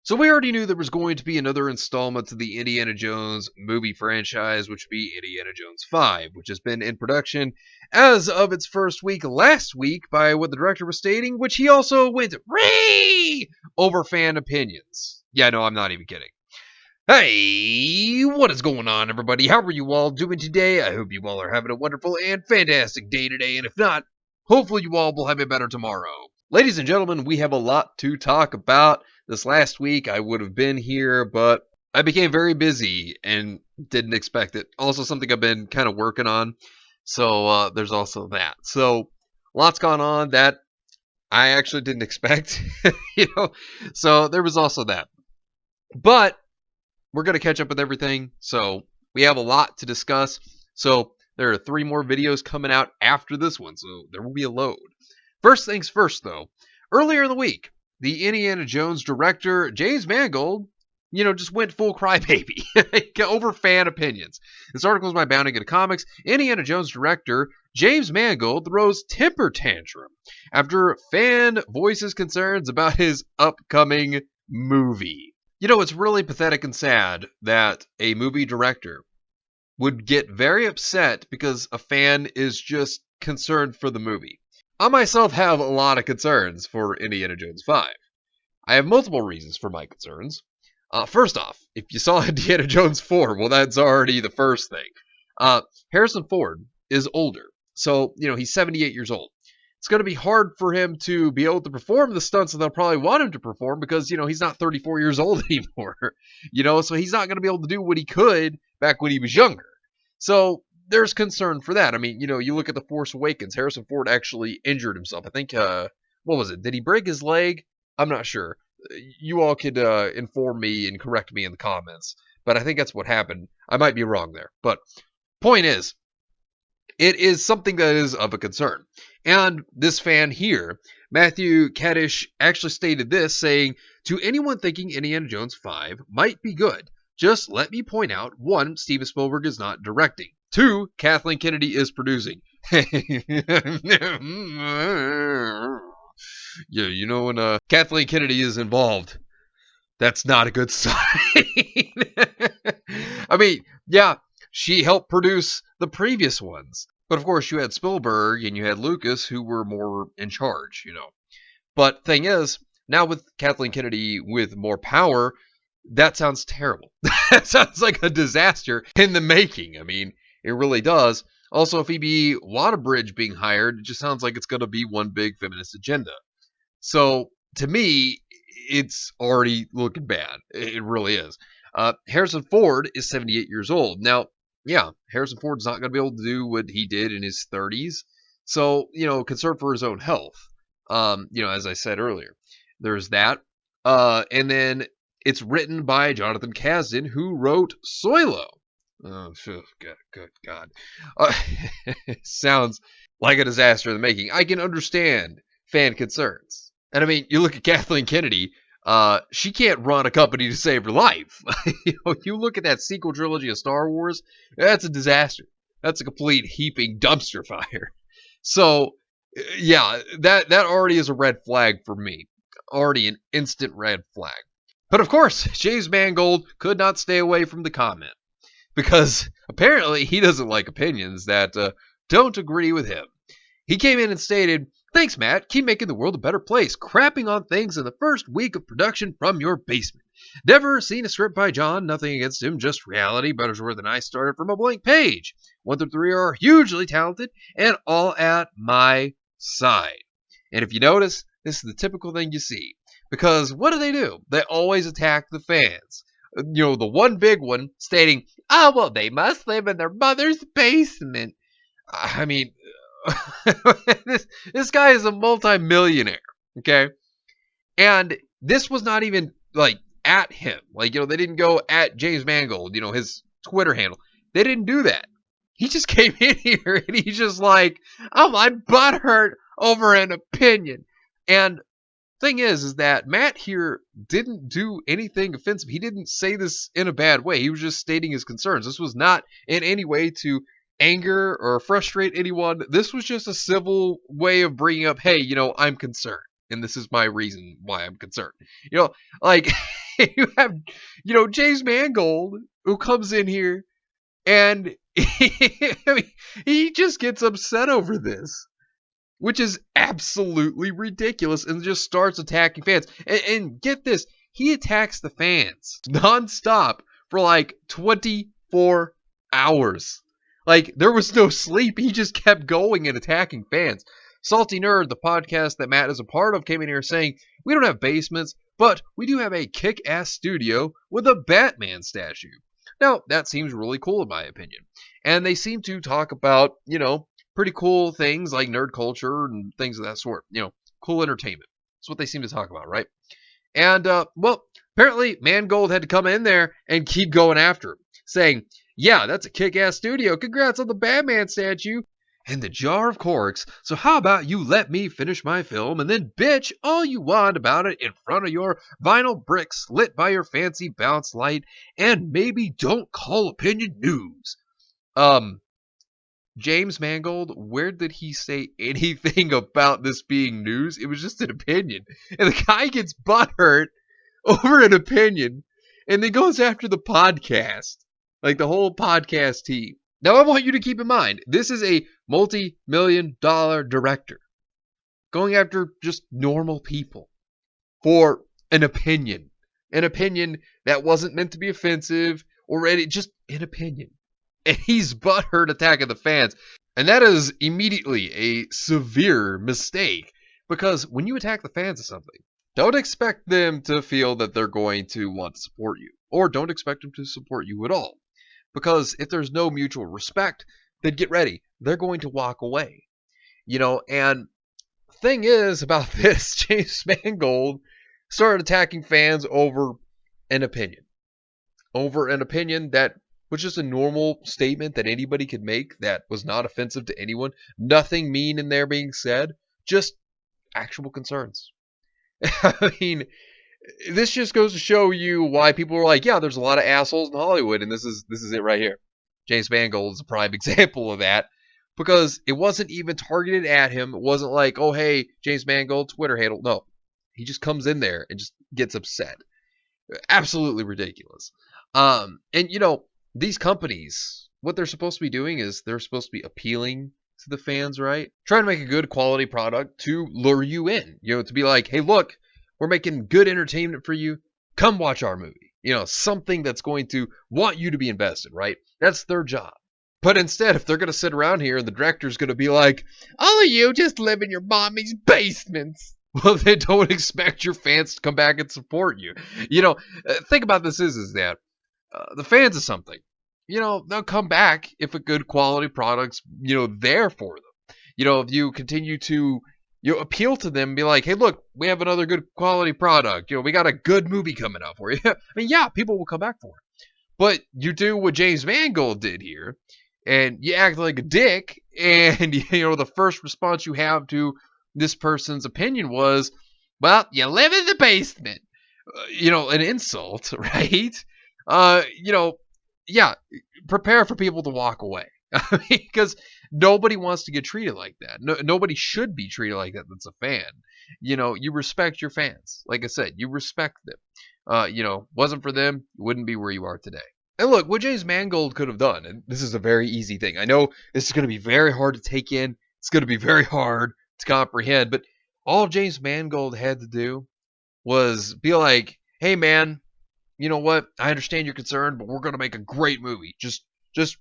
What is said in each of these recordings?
So we already knew there was going to be another installment to the Indiana Jones movie franchise, which would be Indiana Jones 5, which has been in production as of its first week last week by what the director was stating, which he also went Ray over fan opinions. Yeah, no, I'm not even kidding. Hey, what is going on, everybody? How are you all doing today? I hope you all are having a wonderful and fantastic day today, and if not, hopefully you all will have a better tomorrow. Ladies and gentlemen, we have a lot to talk about. This last week I would have been here, but I became very busy and didn't expect it. Also, something I've been kind of working on, so there's also that. So, lots gone on that I actually didn't expect, so there was also that. But we're going to catch up with everything, so we have a lot to discuss. So, there are 3 more videos coming out after this one, so there will be a load. First things first, though. Earlier in the week, the Indiana Jones director, James Mangold, just went full crybaby over fan opinions. This article is by Bounding Into Comics. Indiana Jones director, James Mangold, throws temper tantrum after fan voices concerns about his upcoming movie. It's really pathetic and sad that a movie director would get very upset because a fan is just concerned for the movie. I myself have a lot of concerns for Indiana Jones 5. I have multiple reasons for my concerns. First off, if you saw Indiana Jones 4, well, that's already the first thing. Harrison Ford is older, so, he's 78 years old. It's going to be hard for him to be able to perform the stunts that they'll probably want him to perform because, he's not 34 years old anymore. So he's not going to be able to do what he could back when he was younger. So there's concern for that. I mean, you look at The Force Awakens, Harrison Ford actually injured himself. I think, what was it? Did he break his leg? I'm not sure. You all could inform me and correct me in the comments, but I think that's what happened. I might be wrong there. But point is, it is something that is of a concern. And this fan here, Matthew Kaddish, actually stated this, saying, "To anyone thinking Indiana Jones 5 might be good, just let me point out, 1, Steven Spielberg is not directing. 2, Kathleen Kennedy is producing." Yeah, when Kathleen Kennedy is involved, that's not a good sign. I mean, yeah, she helped produce the previous ones. But of course, you had Spielberg and you had Lucas who were more in charge, But thing is, now with Kathleen Kennedy with more power, that sounds terrible. That sounds like a disaster in the making. I mean, it really does. Also, Phoebe Waterbridge being hired, it just sounds like it's going to be one big feminist agenda. So, to me, it's already looking bad. It really is. Harrison Ford is 78 years old. Now, yeah, Harrison Ford's not going to be able to do what he did in his 30s. So, concerned for his own health. As I said earlier, there's that. And then it's written by Jonathan Kasdan, who wrote Solo. Oh, good God. Sounds like a disaster in the making. I can understand fan concerns. And I mean, you look at Kathleen Kennedy, she can't run a company to save her life. You look at that sequel trilogy of Star Wars, that's a disaster. That's a complete heaping dumpster fire. So, yeah, that already is a red flag for me. Already an instant red flag. But of course, James Mangold could not stay away from the comment. Because apparently he doesn't like opinions that don't agree with him. He came in and stated, "Thanks, Matt. Keep making the world a better place. Crapping on things in the first week of production from your basement. Never seen a script by John. Nothing against him. Just reality. Buttersworth and I started from a blank page. 1 through 3 are hugely talented and all at my side." And if you notice, this is the typical thing you see. Because what do? They always attack the fans. The one big one stating, "Oh, well, they must live in their mother's basement." I mean, this guy is a multi-millionaire, okay? And this was not even, at him. They didn't go at James Mangold, his Twitter handle. They didn't do that. He just came in here and he's just like, "Oh, my butt hurt over an opinion." And thing is that Matt here didn't do anything offensive. He didn't say this in a bad way. He was just stating his concerns. This was not in any way to anger or frustrate anyone. This was just a civil way of bringing up, hey, I'm concerned. And this is my reason why I'm concerned. You have, James Mangold, who comes in here and he just gets upset over this, which is absolutely ridiculous, and just starts attacking fans. And get this, he attacks the fans nonstop for like 24 hours. Like, there was no sleep. He just kept going and attacking fans. Salty Nerd, the podcast that Matt is a part of, came in here saying, we don't have basements, but we do have a kick-ass studio with a Batman statue. Now, that seems really cool in my opinion. And they seem to talk about, pretty cool things like nerd culture and things of that sort. Cool entertainment. That's what they seem to talk about, right? And, apparently Mangold had to come in there and keep going after him, saying, yeah, that's a kick-ass studio. Congrats on the Batman statue and the jar of corks. So how about you let me finish my film and then bitch all you want about it in front of your vinyl bricks lit by your fancy bounce light, and maybe don't call opinion news. James Mangold, where did he say anything about this being news? It was just an opinion. And the guy gets butthurt over an opinion and then goes after the podcast. Like the whole podcast team. Now I want you to keep in mind, this is a multi-million-dollar director going after just normal people for an opinion. An opinion that wasn't meant to be offensive or just an opinion. And he's butthurt attacking the fans. And that is immediately a severe mistake. Because when you attack the fans of something, don't expect them to feel that they're going to want to support you. Or don't expect them to support you at all. Because if there's no mutual respect, then get ready. They're going to walk away. And thing is about this, James Mangold started attacking fans over an opinion. Over an opinion that was just a normal statement that anybody could make that was not offensive to anyone. Nothing mean in there being said. Just actual concerns. I mean, this just goes to show you why people are like, yeah, there's a lot of assholes in Hollywood, and this is it right here. James Mangold is a prime example of that. Because it wasn't even targeted at him. It wasn't like, oh, hey, James Mangold, Twitter handle. No. He just comes in there and just gets upset. Absolutely ridiculous. And, these companies, what they're supposed to be doing is they're supposed to be appealing to the fans, right? Trying to make a good quality product to lure you in. To be like, hey, look, we're making good entertainment for you. Come watch our movie. Something that's going to want you to be invested, right? That's their job. But instead, if they're going to sit around here and the director's going to be like, all of you just live in your mommy's basements. Well, they don't expect your fans to come back and support you. Think about this is that the fans of something, they'll come back if a good quality product's, there for them. If you continue to, appeal to them and be like, hey, look, we have another good quality product. We got a good movie coming out for you. I mean, yeah, people will come back for it. But you do what James Mangold did here, and you act like a dick, and, the first response you have to this person's opinion was, well, you live in the basement. An insult, right? Yeah, prepare for people to walk away. Because nobody wants to get treated like that. Nobody should be treated like that that's a fan. You respect your fans. Like I said, you respect them. Wasn't for them, you wouldn't be where you are today. And look, what James Mangold could have done, and this is a very easy thing. I know this is going to be very hard to take in. It's going to be very hard to comprehend. But all James Mangold had to do was be like, hey, man, you know what? I understand your concern, but we're going to make a great movie. Just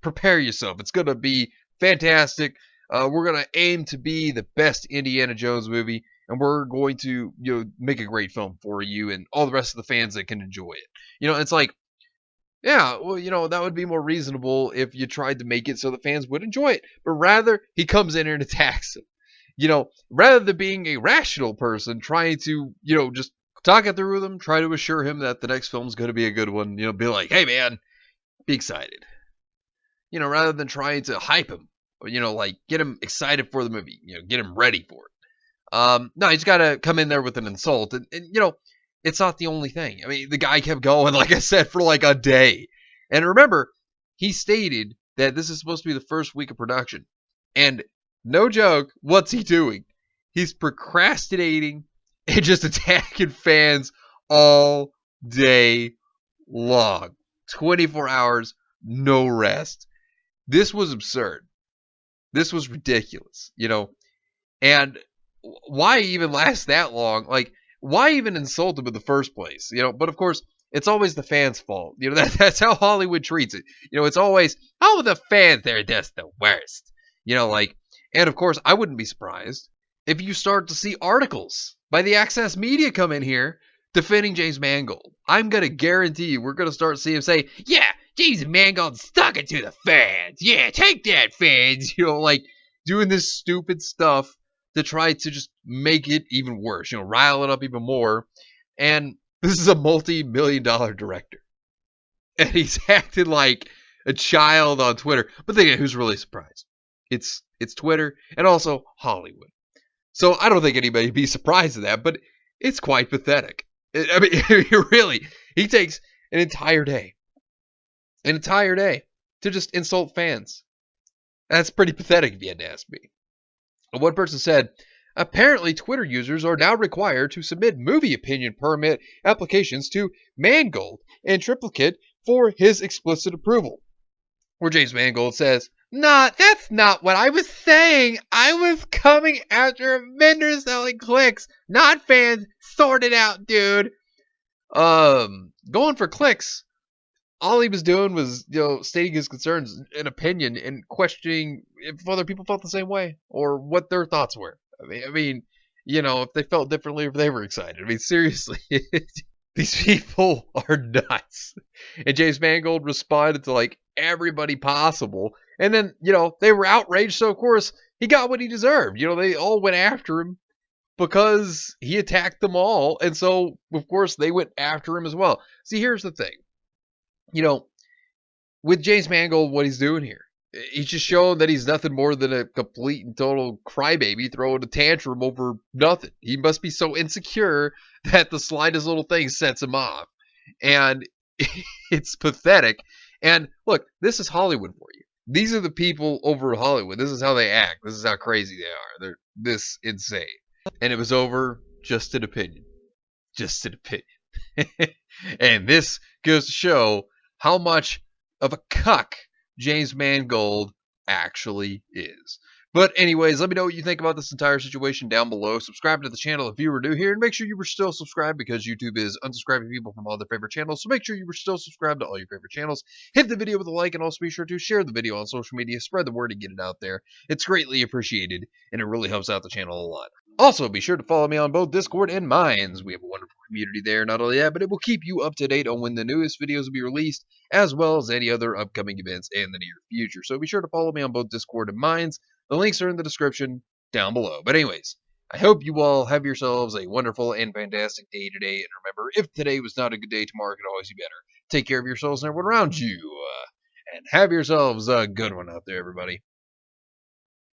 prepare yourself. It's going to be fantastic. We're going to aim to be the best Indiana Jones movie, and we're going to make a great film for you and all the rest of the fans that can enjoy it. It's like, yeah, well, that would be more reasonable if you tried to make it so the fans would enjoy it. But rather, he comes in here and attacks them. Rather than being a rational person trying to, just talk it through with him, try to assure him that the next film's going to be a good one. Be like, hey, man, be excited. Rather than trying to hype him, or, like get him excited for the movie, get him ready for it. No, he's got to come in there with an insult. And it's not the only thing. I mean, the guy kept going, like I said, for like a day. And remember, he stated that this is supposed to be the first week of production. And no joke, what's he doing? He's procrastinating and just attacking fans all day long. 24 hours, no rest. This was absurd. This was ridiculous, and why even last that long? Like, why even insult him in the first place? But of course, it's always the fans' fault. That's how Hollywood treats it. It's always, oh, the fans, they're just the worst. And of course, I wouldn't be surprised if you start to see articles by the Access Media come in here defending James Mangold. I'm going to guarantee you we're going to start seeing him say, yeah, James Mangold stuck it to the fans. Yeah, take that, fans. Doing this stupid stuff to try to just make it even worse, rile it up even more. And this is a multi-million-dollar director. And he's acting like a child on Twitter. But then who's really surprised? It's Twitter and also Hollywood. So I don't think anybody'd be surprised at that, but it's quite pathetic. I mean, really, he takes an entire day to just insult fans. That's pretty pathetic if you had to ask me. One person said, apparently Twitter users are now required to submit movie opinion permit applications to Mangold in triplicate for his explicit approval. Where James Mangold says, nah, that's not what I was saying. I was coming after vendors selling clicks, not fans. Sort it out, dude. Going for clicks. All he was doing was, stating his concerns and opinion and questioning if other people felt the same way or what their thoughts were. I mean, if they felt differently, if they were excited. I mean, seriously, these people are nuts. And James Mangold responded to like everybody possible. And then, they were outraged. So, of course, he got what he deserved. They all went after him because he attacked them all. And so, of course, they went after him as well. See, here's the thing. With James Mangold, what he's doing here, he's just showing that he's nothing more than a complete and total crybaby throwing a tantrum over nothing. He must be so insecure that the slightest little thing sets him off. And it's pathetic. And look, this is Hollywood for you. These are the people over in Hollywood. This is how they act. This is how crazy they are. They're this insane. And it was over just an opinion. Just an opinion. And this goes to show how much of a cuck James Mangold actually is. But anyways, let me know what you think about this entire situation down below. Subscribe to the channel if you were new here, and make sure you were still subscribed because YouTube is unsubscribing people from all their favorite channels. So make sure you were still subscribed to all your favorite channels. Hit the video with a like, and also be sure to share the video on social media. Spread the word and get it out there. It's greatly appreciated, and it really helps out the channel a lot. Also, be sure to follow me on both Discord and Minds. We have a wonderful community there. Not only that, but it will keep you up to date on when the newest videos will be released, as well as any other upcoming events in the near future. So be sure to follow me on both Discord and Minds. The links are in the description down below. But anyways, I hope you all have yourselves a wonderful and fantastic day today. And remember, if today was not a good day, tomorrow could always be better. Take care of yourselves and everyone around you. And have yourselves a good one out there, everybody.